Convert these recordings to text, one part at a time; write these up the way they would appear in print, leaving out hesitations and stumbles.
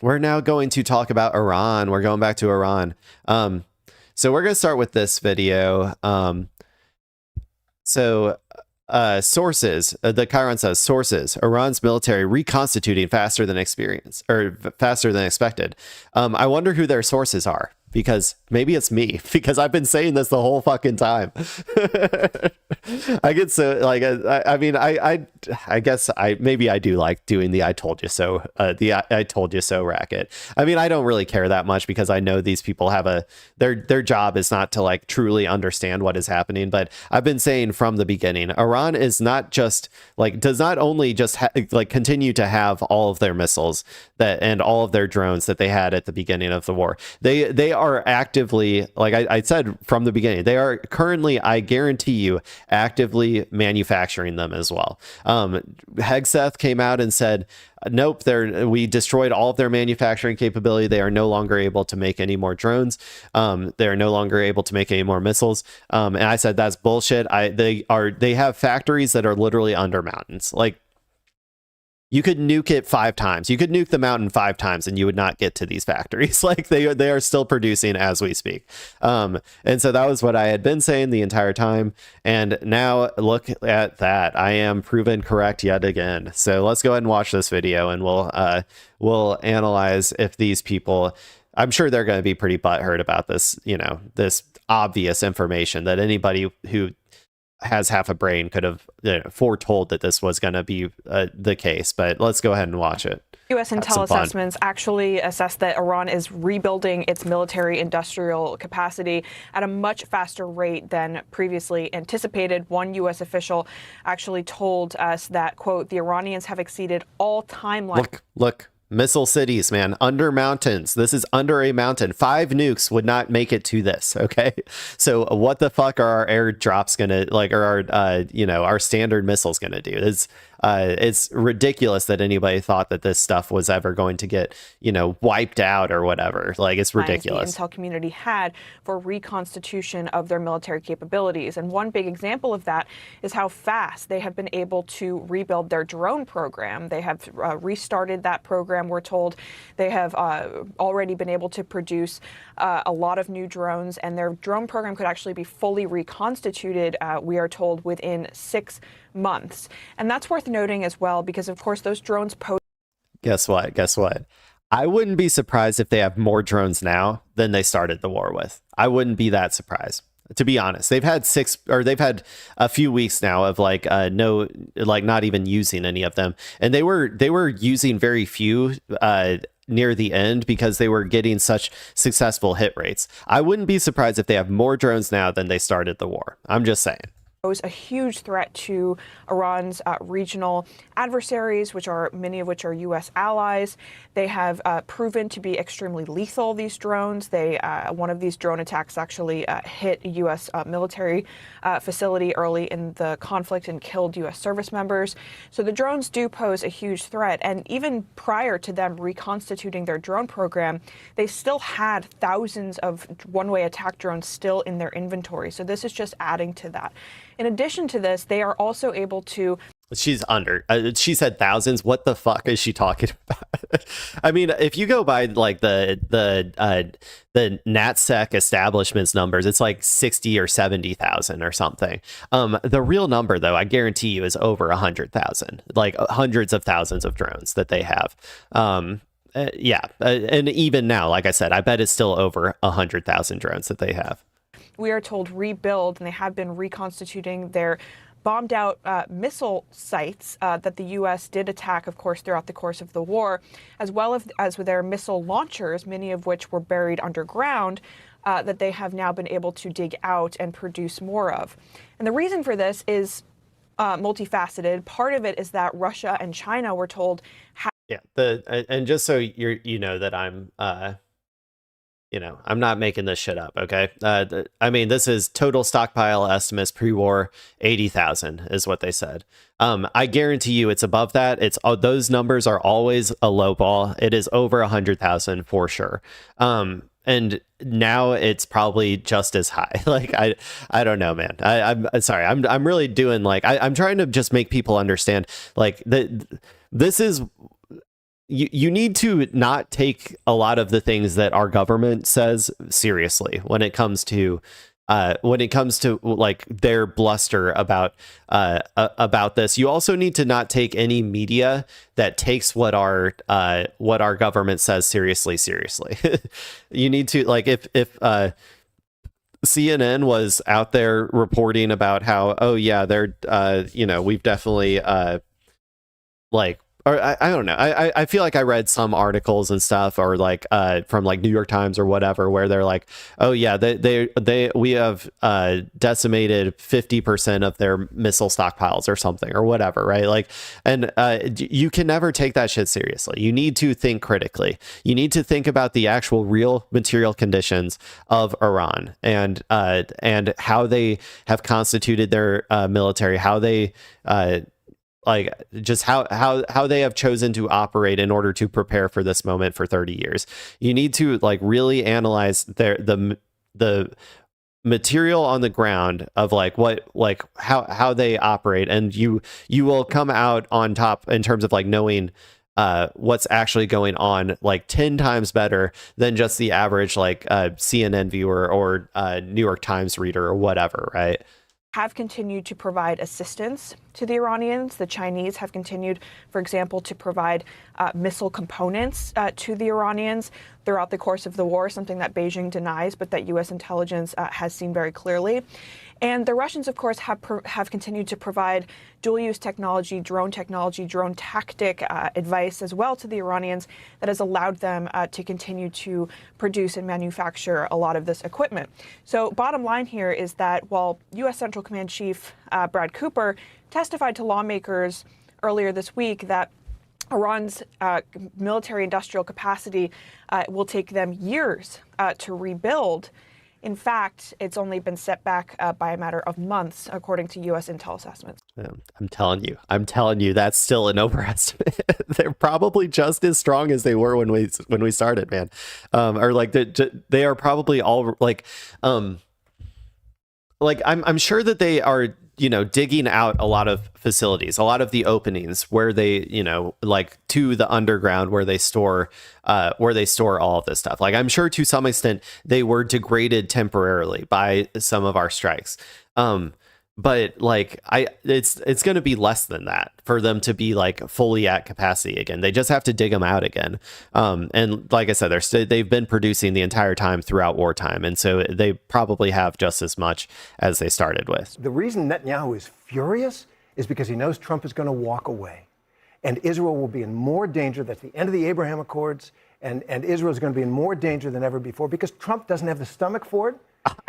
we're now going to talk about Iran. We're going back to Iran. So we're going to start with this video. So sources, the Chiron says sources, Iran's military reconstituting faster than faster than expected. I wonder who their sources are, because maybe it's me, because I've been saying this the whole fucking time. I get so like, I mean, I guess maybe I do like doing the I told you so, I told you so racket. I mean, I don't really care that much, because I know these people have their job is not to like truly understand what is happening. But I've been saying from the beginning, Iran is not just like, does not only just like continue to have all of their missiles and all of their drones that they had at the beginning of the war. They are actively, like I said from the beginning, they are currently, I guarantee you, actively manufacturing them as well. Hegseth came out and said, nope, we destroyed all of their manufacturing capability. They are no longer able to make any more drones. They are no longer able to make any more missiles. And I said, that's bullshit. They have factories that are literally under mountains. Like, you could nuke it 5 times. You could nuke the mountain 5 times and you would not get to these factories. Like, they are still producing as we speak. And so that was what I had been saying the entire time. And now look at that. I am proven correct yet again. So let's go ahead and watch this video, and we'll analyze if these people, I'm sure they're going to be pretty butthurt about this, this obvious information that anybody who has half a brain could have foretold that this was going to be the case. But let's go ahead and watch it. U.S. intel assessments actually assess that Iran is rebuilding its military industrial capacity at a much faster rate than previously anticipated. One U.S. official actually told us that, quote, the Iranians have exceeded all timelines. Look. Missile cities, man, under mountains. This is under a mountain. 5 nukes would not make it to this. Okay. So what the fuck are our airdrops going to like, or our standard missiles going to do? It's ridiculous that anybody thought that this stuff was ever going to get, wiped out or whatever. Like, it's ridiculous. The intel community had for reconstitution of their military capabilities. And one big example of that is how fast they have been able to rebuild their drone program. They have restarted that program. We're told they have already been able to produce a lot of new drones, and their drone program could actually be fully reconstituted, we are told, within 6 months. And that's worth noting as well, because of course those drones pose. Guess what? I wouldn't be surprised if they have more drones now than they started the war with. I wouldn't be that surprised, to be honest. They've had a few weeks now of not even using any of them. And they were using very few near the end, because they were getting such successful hit rates. I wouldn't be surprised if they have more drones now than they started the war. I'm just saying. Pose a huge threat to Iran's regional adversaries, many of which are U.S. allies. They have proven to be extremely lethal, these drones. One of these drone attacks actually hit a U.S. military facility early in the conflict and killed U.S. service members. So the drones do pose a huge threat. And even prior to them reconstituting their drone program, they still had thousands of one-way attack drones still in their inventory. So this is just adding to that. In addition to this, they are also able to. She said thousands. What the fuck is she talking about? I mean, if you go by like the NatSec establishment's numbers, it's like 60 or 70,000 or something. The real number, though, I guarantee you, is over 100,000, like hundreds of thousands of drones that they have. And even now, like I said, I bet it's still over 100,000 drones that they have. We are told rebuild, and they have been reconstituting their bombed out missile sites that the U.S. did attack, of course, throughout the course of the war, as well as with their missile launchers, many of which were buried underground, that they have now been able to dig out and produce more of. And the reason for this is multifaceted. Part of it is that Russia and China were told. And just so you know that I'm I'm not making this shit up, okay? I mean, this is total stockpile estimates pre-war, 80,000 is what they said. I guarantee you it's above that. Those numbers are always a low ball. It is over 100,000 for sure. And now it's probably just as high. Like, I don't know, man. I'm sorry. I'm really doing I'm trying to just make people understand, like, this is you need to not take a lot of the things that our government says seriously when it comes to like their bluster about this. You also need to not take any media that takes what our government says seriously. You need to, like, if CNN was out there reporting about how, oh yeah, they're we've definitely like, or I don't know. I feel like I read some articles and stuff, or like from like New York Times or whatever, where they're like, oh yeah, we have decimated 50% of their missile stockpiles or something or whatever, right? Like, and you can never take that shit seriously. You need to think critically. You need to think about the actual real material conditions of Iran and how they have constituted their military, how they like just how they have chosen to operate in order to prepare for this moment for 30 years. You need to like really analyze the material on the ground of how they operate, and you will come out on top in terms of like knowing what's actually going on, like 10 times better than just the average like CNN viewer or New York Times reader or whatever, right? Have continued to provide assistance to the Iranians. The Chinese have continued, for example, to provide missile components to the Iranians throughout the course of the war, something that Beijing denies, but that U.S. intelligence has seen very clearly. And the Russians, of course, have continued to provide dual-use technology, drone tactic advice as well to the Iranians that has allowed them to continue to produce and manufacture a lot of this equipment. So bottom line here is that while U.S. Central Command Chief Brad Cooper testified to lawmakers earlier this week that Iran's military industrial capacity will take them years to rebuild, in fact, it's only been set back by a matter of months, according to U.S. intel assessments. I'm telling you, that's still an overestimate. They're probably just as strong as they were when we started, man. Or like they are probably all like I'm sure that they are, digging out a lot of facilities, a lot of the openings where they, like to the underground where they store all of this stuff. Like, I'm sure to some extent they were degraded temporarily by some of our strikes. But like it's going to be less than that for them to be like fully at capacity again. They just have to dig them out again. And like I said, they've been producing the entire time throughout wartime. And so they probably have just as much as they started with. The reason Netanyahu is furious is because he knows Trump is going to walk away. And Israel will be in more danger. That's the end of the Abraham Accords. And Israel is going to be in more danger than ever before because Trump doesn't have the stomach for it.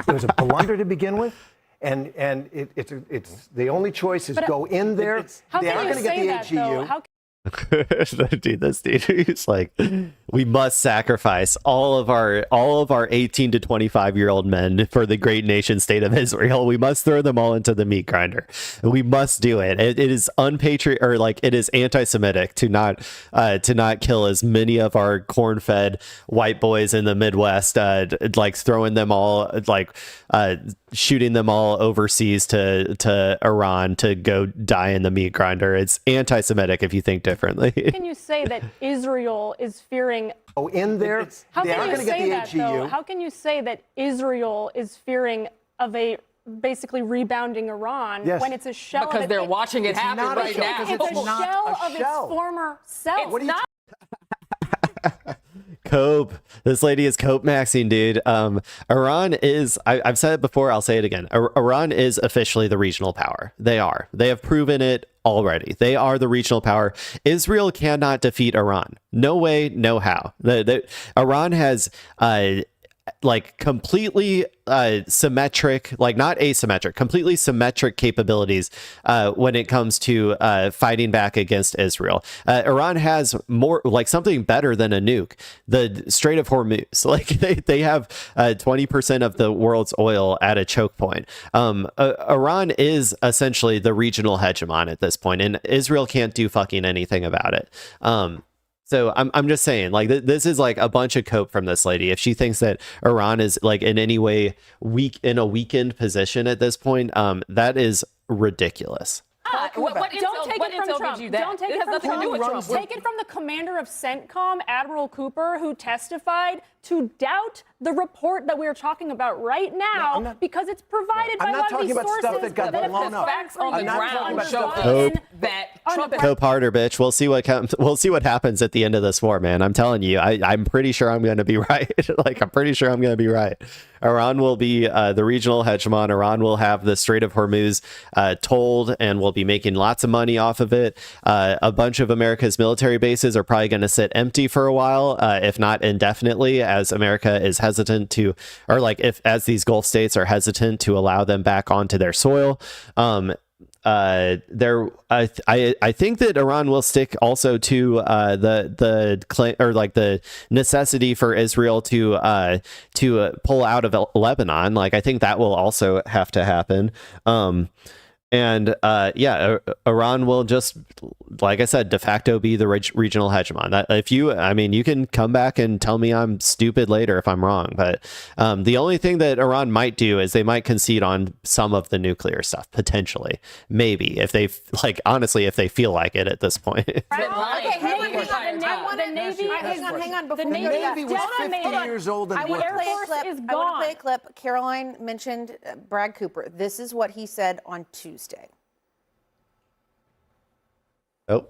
It was a blunder to begin with. And it's the only choice is go in there. They aren't going to get the AGU. Dude, this dude, he's like, we must sacrifice all of our 18 to 25-year-old men for the great nation state of Israel. We must throw them all into the meat grinder. We must do it. It is unpatriotic, or like it is anti-Semitic to not kill as many of our corn-fed white boys in the Midwest, like throwing them all, like shooting them all overseas to Iran to go die in the meat grinder. It's anti-Semitic if you think differently. How can you say that Israel is fearing? In there, how they aren't can you going to say get that, the AGU. though? How can you say that Israel is fearing of a basically rebounding Iran when it's a shell? Because they're watching it happen right now. It's a shell of its former self. What are you Cope. This lady is Cope maxing, dude. Iran is, I've said it before, I'll say it again. Iran is officially the regional power. They are. They have proven it already. They are the regional power. Israel cannot defeat Iran. No way, no how. Iran has like completely symmetric, like not asymmetric, completely symmetric capabilities when it comes to fighting back against Israel. Iran has more, like something better than a nuke, the Strait of Hormuz. Like they have 20% of the world's oil at a choke point. Iran is essentially the regional hegemon at this point, and Israel can't do fucking anything about it. So I'm just saying, like, this is like a bunch of cope from this lady. If she thinks that Iran is like in any way in a weakened position at this point, that is ridiculous. talking What about? intel- Don't take what it from intel Trump. gives you that? Don't take It it has from nothing to do with Trump. Trump. Take it from the commander of CENTCOM, Admiral Cooper, who testified to doubt the report that we're talking about right now because it's provided by I'm a not lot of these talking about stuff sources. that got blown up. Facts on the I'm not talking ground about show stuff us that Trump has Hope harder, bitch. We'll see what happens at the end of this war, man. I'm telling you, I'm pretty sure I'm going to be right. Like, I'm pretty sure I'm going to be right. Iran will be the regional hegemon. Iran will have the Strait of Hormuz tolled and will be making lots of money off of it. A bunch of America's military bases are probably going to sit empty for a while, if not indefinitely, as America is hesitant to, or like as these Gulf states are hesitant to allow them back onto their soil. I think that Iran will stick also to the claim, or like the necessity for Israel to pull out of Lebanon. Like, I think that will also have to happen. Iran will just, like I said, de facto be the regional hegemon. That you can come back and tell me I'm stupid later if I'm wrong, but the only thing that Iran might do is they might concede on some of the nuclear stuff, potentially, maybe, if they honestly, if they feel like it at this point. been lying Okay, hang the entire time. hang on. Before The we go to Navy that, was 50 years old and I want to Air play a Force clip. is I want to play a gone. clip. Caroline mentioned Brad Cooper. This is what he said on Tuesday. Oh,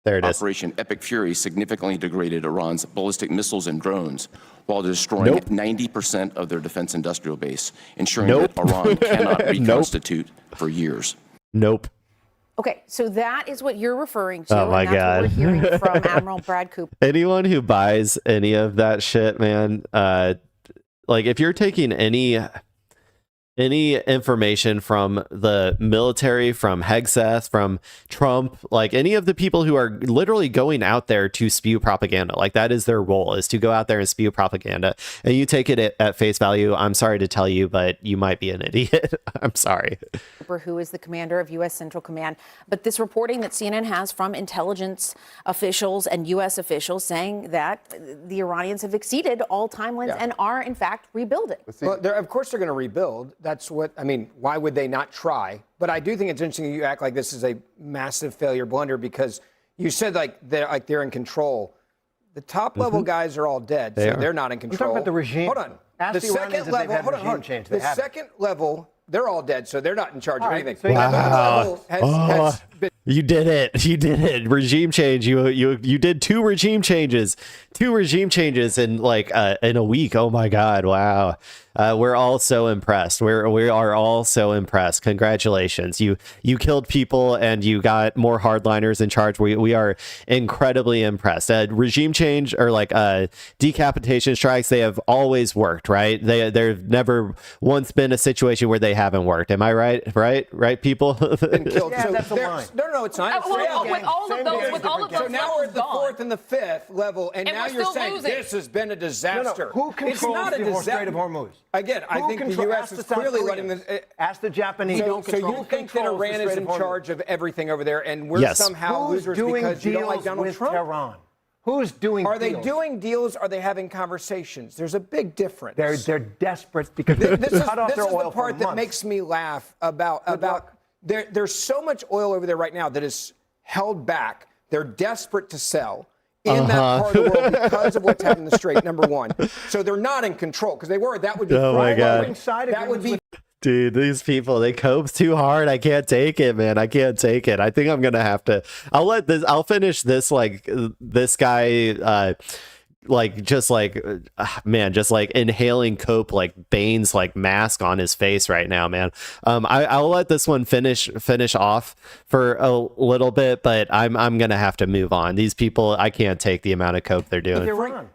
there it is. Operation Epic Fury significantly degraded Iran's ballistic missiles and drones while destroying 90% of their defense industrial base, ensuring that Iran cannot reconstitute for years. Nope. Okay, so that is what you're referring to. Oh my and that's God. what we're hearing from Admiral Brad Cooper. Anyone who buys any of that shit, man, like, if you're taking any information from the military, from Hegseth, from Trump, like any of the people who are literally going out there to spew propaganda, like that is their role, is to go out there and spew propaganda, and you take it at face value, I'm sorry to tell you, but you might be an idiot. I'm sorry. Who is the commander of U.S. Central Command. But this reporting that CNN has from intelligence officials and U.S. officials saying that the Iranians have exceeded all timelines and are, in fact, rebuilding. Well, of course they're going to rebuild. That's what, I mean, why would they not try? But I do think it's interesting you act like this is a massive failure blunder, because you said they're in control. The top level guys are all dead, so they're not in control. You're talking about the regime. Hold on. Ask the Iranians if they've had regime change. They The haven't. second level, they're all dead, so they're not in charge of anything. So you got The third level has been. You did it. You did it. Regime change. You did two regime changes in like in a week. Oh my God. Wow. We're all so impressed. We are all so impressed. Congratulations. You killed people and you got more hardliners in charge. We are incredibly impressed. Regime change, or like decapitation strikes, they have always worked, right? There's never once been a situation where they haven't worked. Am I right? Right, people? Been killed. Yeah, So that's a line. No, it's not. It's with all of those, so now we're at the fourth and the fifth level, and now we're you're still saying losing. this has been a disaster. Who It's controls not a the Strait of disaster. Hormuz? Again, I Who think the control- U.S. ask is the South clearly Koreans. letting this. Ask the Japanese. So you Who think that controls the Iran is Strait in of Hormuz? charge of everything over there, and we're Yes. somehow Who's losers doing because you don't like deals Donald with Trump? Tehran? Who's doing Are they deals? doing deals? Are they having conversations? There's a big difference. They're desperate because they This is cut off their the oil for part that months. makes me laugh about there's so much oil over there right now that is held back. They're desperate to sell in that part of the world because of what's happening in the Strait, number one. So they're not in control, because they were. That would be Oh my God. That would be Dude, these people, they cope too hard. I can't take it, man. I can't take it. I think I'm gonna have to. I'll finish this, like, this guy just inhaling cope, like Bane's like mask on his face right now, man. I'll let this one finish off for a little bit, but I'm gonna have to move on. These people, I can't take the amount of cope they're doing.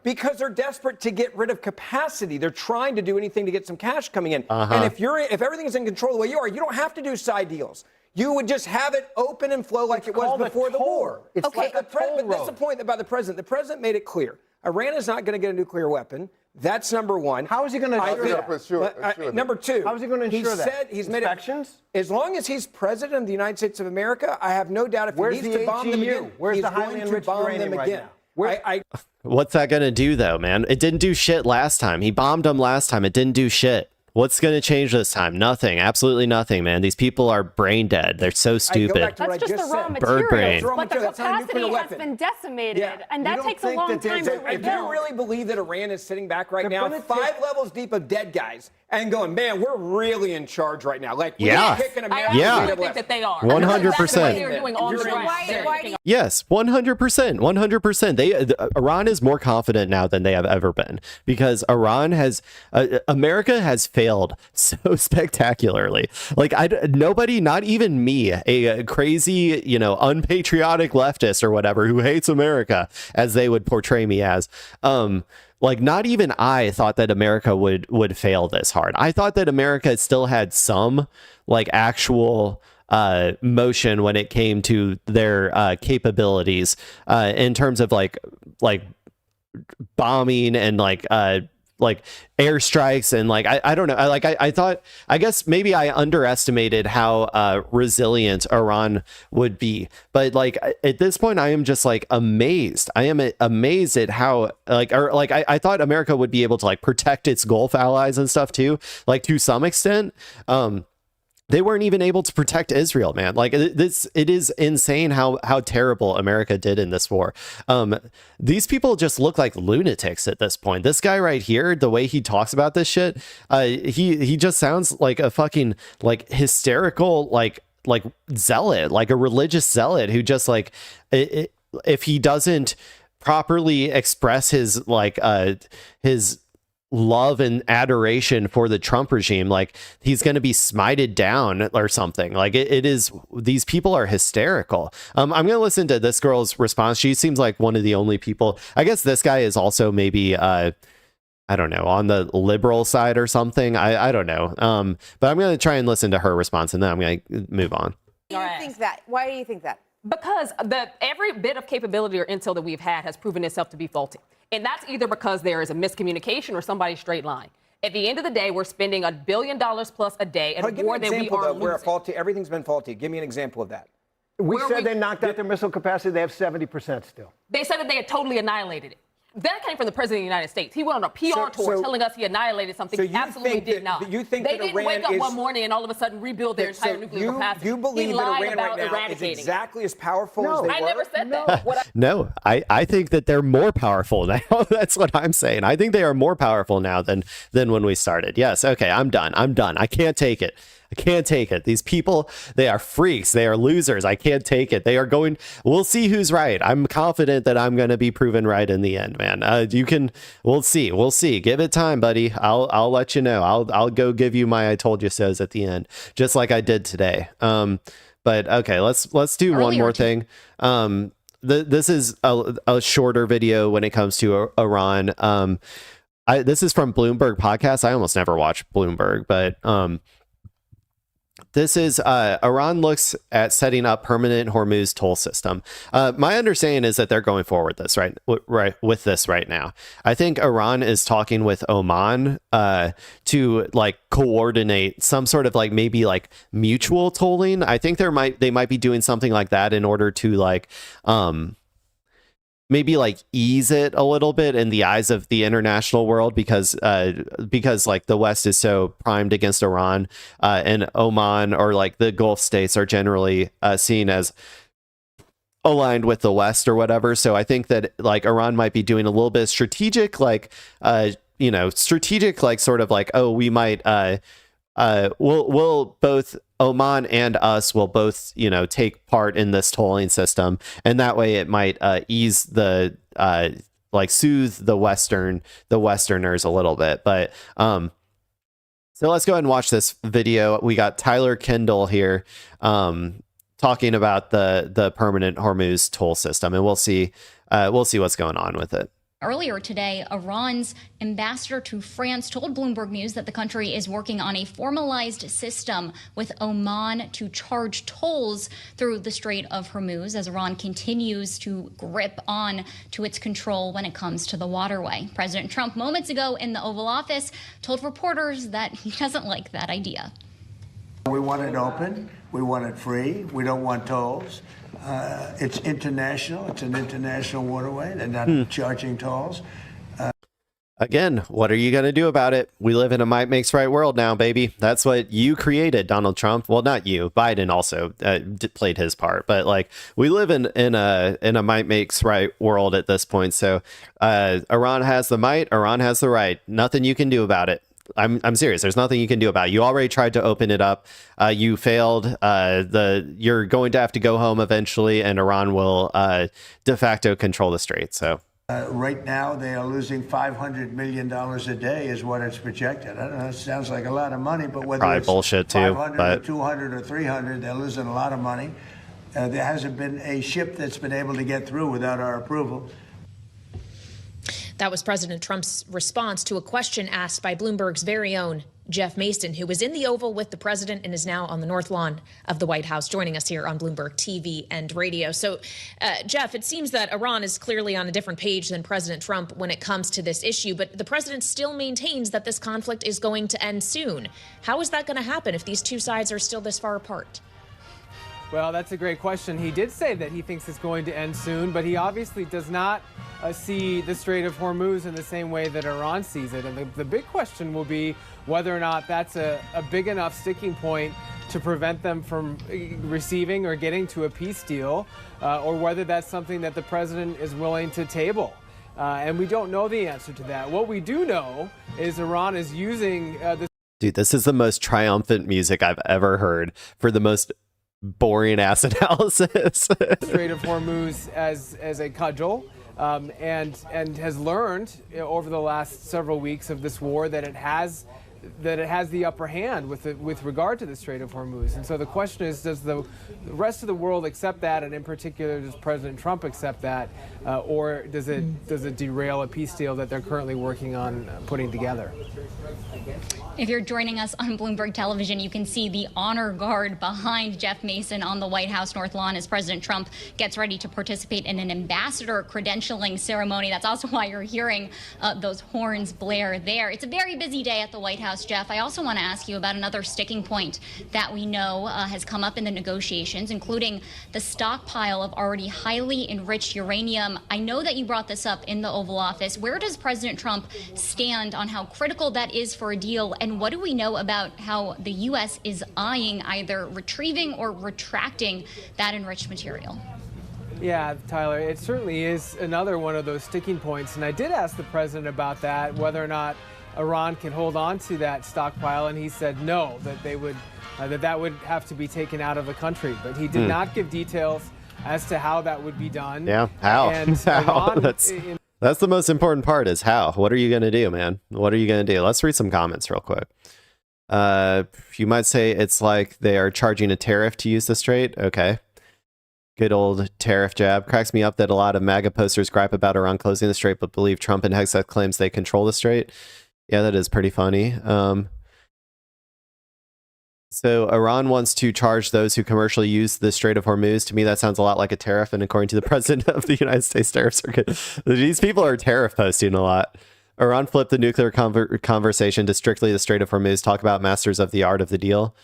because they're desperate to get rid of capacity. They're trying to do anything to get some cash coming in. And if everything is in control the way you are, you don't have to do side deals. You would just have it open and flow like it was before the war. It's like a toll But that's the point about the president. The president made it clear. Iran is not going to get a nuclear weapon. That's number one. How is he going to ensure that? Number two. How is he going to ensure that? Said he's made Inspections? As long as he's president of the United States of America, I have no doubt if Where's he needs the to bomb them HEU? again, Where's he's the highly going to enriched bomb uranium them right again. now? What's that gonna do though, man? It didn't do shit last time. He bombed them last time. It didn't do shit. What's going to change this time? Nothing. Absolutely nothing, man. These people are brain dead. They're so stupid. That's just the raw Bird brain. material, but the capacity has been decimated, and that takes a long time to rebuild. If you really believe that Iran is sitting back right now, 5 levels deep of dead guys, and going, man, we're really in charge right now. Like, yeah, I think that they are. 100%. Yes, 100%. 100%. Iran is more confident now than they have ever been, because Iran has, America has failed so spectacularly. Like, nobody, not even me, a crazy, unpatriotic leftist or whatever who hates America, as they would portray me as, like, not even I thought that America would fail this hard. I thought that America still had some, like, actual motion when it came to their capabilities in terms of like bombing and like airstrikes and like I don't know. I thought, I guess maybe I underestimated how resilient Iran would be, but like at this point I am just like amazed. I am amazed at how I thought America would be able to like protect its Gulf allies and stuff too, like to some extent. They weren't even able to protect Israel, man. Like it is insane how terrible America did in this war. These people just look like lunatics at this point. This guy right here, the way he talks about this shit, he just sounds like a fucking like hysterical like zealot, like a religious zealot who just like if he doesn't properly express his his love and adoration for the Trump regime, like he's going to be smited down or something. Like it is, these people are hysterical. I'm going to listen to this girl's response. She seems like one of the only people, I guess this guy is also maybe I don't know, on the liberal side or something. I don't know. But I'm going to try and listen to her response and then I'm going to move on. Why do you think that? Why do you think that? Because every bit of capability or intel that we've had has proven itself to be faulty. And that's either because there is a miscommunication or somebody's straight line. At the end of the day, we're spending $1 billion plus a day at a war that we are losing. Where faulty, everything's been faulty. Give me an example of that. We said they knocked out their missile capacity. They have 70% still. They said that they had totally annihilated it. That came from the president of the United States. He went on a PR tour telling us he annihilated something he absolutely did not. You think they that didn't wake up one morning and all of a sudden rebuild their entire nuclear capacity. You believe that Iran right now is exactly as powerful as they were? I never said that. No, I think that they're more powerful now. That's what I'm saying. I think they are more powerful now than when we started. Yes. Okay. I'm done. I can't take it. I can't take it. These people, they are freaks. They are losers. I can't take it. They are going, we'll see who's right. I'm confident that I'm going to be proven right in the end, man. We'll see. We'll see. Give it time, buddy. I'll let you know. I'll go give you my I told you so's at the end, just like I did today. But okay, let's do one more thing. This is a shorter video when it comes to Iran. This is from Bloomberg podcast. I almost never watch Bloomberg, but this is Iran looks at setting up permanent Hormuz toll system. My understanding is that they're going forward with this right now. I think Iran is talking with Oman to like coordinate some sort of like maybe like mutual tolling. I think they might be doing something like that in order to like maybe like ease it a little bit in the eyes of the international world, because like the West is so primed against Iran, and Oman or like the Gulf states are generally seen as aligned with the West or whatever. So I think that like Iran might be doing a little bit of strategic, like strategic, like sort of like, oh, we might we'll both Oman and us will both, take part in this tolling system. And that way it might ease the like soothe the Westerners a little bit. But so let's go ahead and watch this video. We got Tyler Kendall here talking about the permanent Hormuz toll system, and we'll see what's going on with it. Earlier today, Iran's ambassador to France told Bloomberg News that the country is working on a formalized system with Oman to charge tolls through the Strait of Hormuz as Iran continues to grip on to its control when it comes to the waterway. President Trump moments ago in the Oval Office told reporters that he doesn't like that idea. We want it open. We want it free. We don't want tolls. It's international. It's an international waterway. They're not charging tolls. Again, what are you going to do about it? We live in a might makes right world now, baby. That's what you created, Donald Trump. Well, not you. Biden also played his part, but like we live in a might makes right world at this point. So Iran has the might, Iran has the right. Nothing you can do about it. I'm serious. There's nothing you can do about it. You already tried to open it up. You failed. You're going to have to go home eventually, and Iran will de facto control the strait. So. Right now, they are losing $500 million a day is what it's projected. I don't know, it sounds like a lot of money, but whether probably it's bullshit too, 500 but or 200 or 300, they're losing a lot of money. There hasn't been a ship that's been able to get through without our approval. That was President Trump's response to a question asked by Bloomberg's very own Jeff Mason, who was in the Oval with the president and is now on the North Lawn of the White House, joining us here on Bloomberg TV and radio. So, Jeff, it seems that Iran is clearly on a different page than President Trump when it comes to this issue, but the president still maintains that this conflict is going to end soon. How is that going to happen if these two sides are still this far apart? Well, that's a great question. He did say that he thinks it's going to end soon, but he obviously does not see the Strait of Hormuz in the same way that Iran sees it. And the big question will be whether or not that's a big enough sticking point to prevent them from receiving or getting to a peace deal, or whether that's something that the president is willing to table. And we don't know the answer to that. What we do know is Iran is using this. Dude, this is the most triumphant music I've ever heard for the most boring ass analysis. Strait of Hormuz as a cudgel, and has learned over the last several weeks of this war that it has the upper hand with regard to the Strait of Hormuz. And so the question is, does the rest of the world accept that, and in particular, does President Trump accept that, or does it derail a peace deal that they're currently working on putting together? If you're joining us on Bloomberg Television, you can see the honor guard behind Jeff Mason on the White House North Lawn as President Trump gets ready to participate in an ambassador credentialing ceremony. That's also why you're hearing those horns blare there. It's a very busy day at the White House, Jeff. I also want to ask you about another sticking point that we know has come up in the negotiations, including the stockpile of already highly enriched uranium. I know that you brought this up in the Oval Office. Where does President Trump stand on how critical that is for a deal? And what do we know about how the U.S. is eyeing either retrieving or retracting that enriched material? Yeah, Tyler, it certainly is another one of those sticking points. And I did ask the president about that, whether or not Iran can hold on to that stockpile. And he said no, that they would that would have to be taken out of the country. But he did not give details as to how that would be done. Yeah, how? And how? Iran, That's the most important part, is how. What are you going to do, man? What are you going to do? Let's read some comments real quick. You might say it's like they are charging a tariff to use the strait. Okay. Good old tariff jab. Cracks me up that a lot of MAGA posters gripe about Iran closing the strait, but believe Trump and Hegseth claims they control the strait. Yeah, that is pretty funny. So Iran wants to charge those who commercially use the Strait of Hormuz. To me, that sounds a lot like a tariff. And according to the president of the United States, tariffs are good. These people are tariff posting a lot. Iran flipped the nuclear conversation to strictly the Strait of Hormuz. Talk about masters of the art of the deal.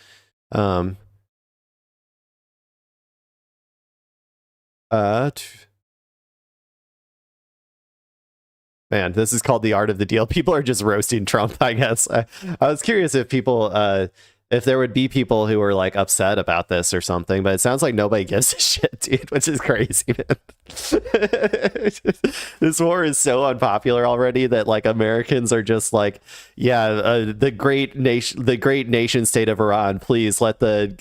Man, this is called the art of the deal. People are just roasting Trump, I guess. I was curious if people... if there would be people who were like upset about this or something, but it sounds like nobody gives a shit, dude, which is crazy, man. This war is so unpopular already that like Americans are just like, yeah, the great nation state of Iran, please let the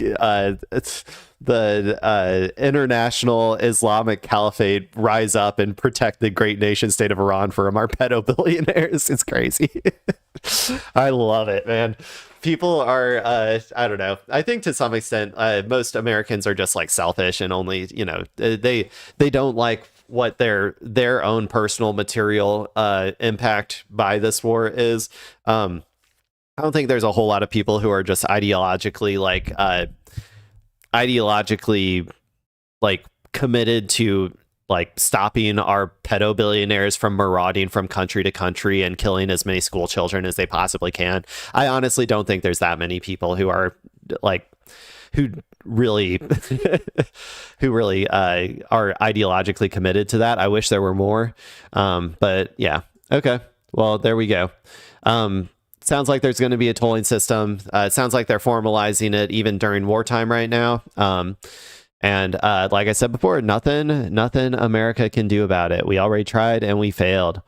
international Islamic Caliphate rise up and protect the great nation state of Iran from our pedo billionaires. It's crazy. I love it, man. People are, I don't know. I think to some extent, most Americans are just like selfish and only, you know, they don't like what their own personal material impact by this war is. I don't think there's a whole lot of people who are just ideologically committed to like stopping our pedo billionaires from marauding from country to country and killing as many school children as they possibly can. I honestly don't think there's that many people who are like, who really are ideologically committed to that. I wish there were more. But yeah. Okay. Well, there we go. Sounds like there's going to be a tolling system. It sounds like they're formalizing it even during wartime right now. And like I said before, nothing America can do about it. We already tried and we failed.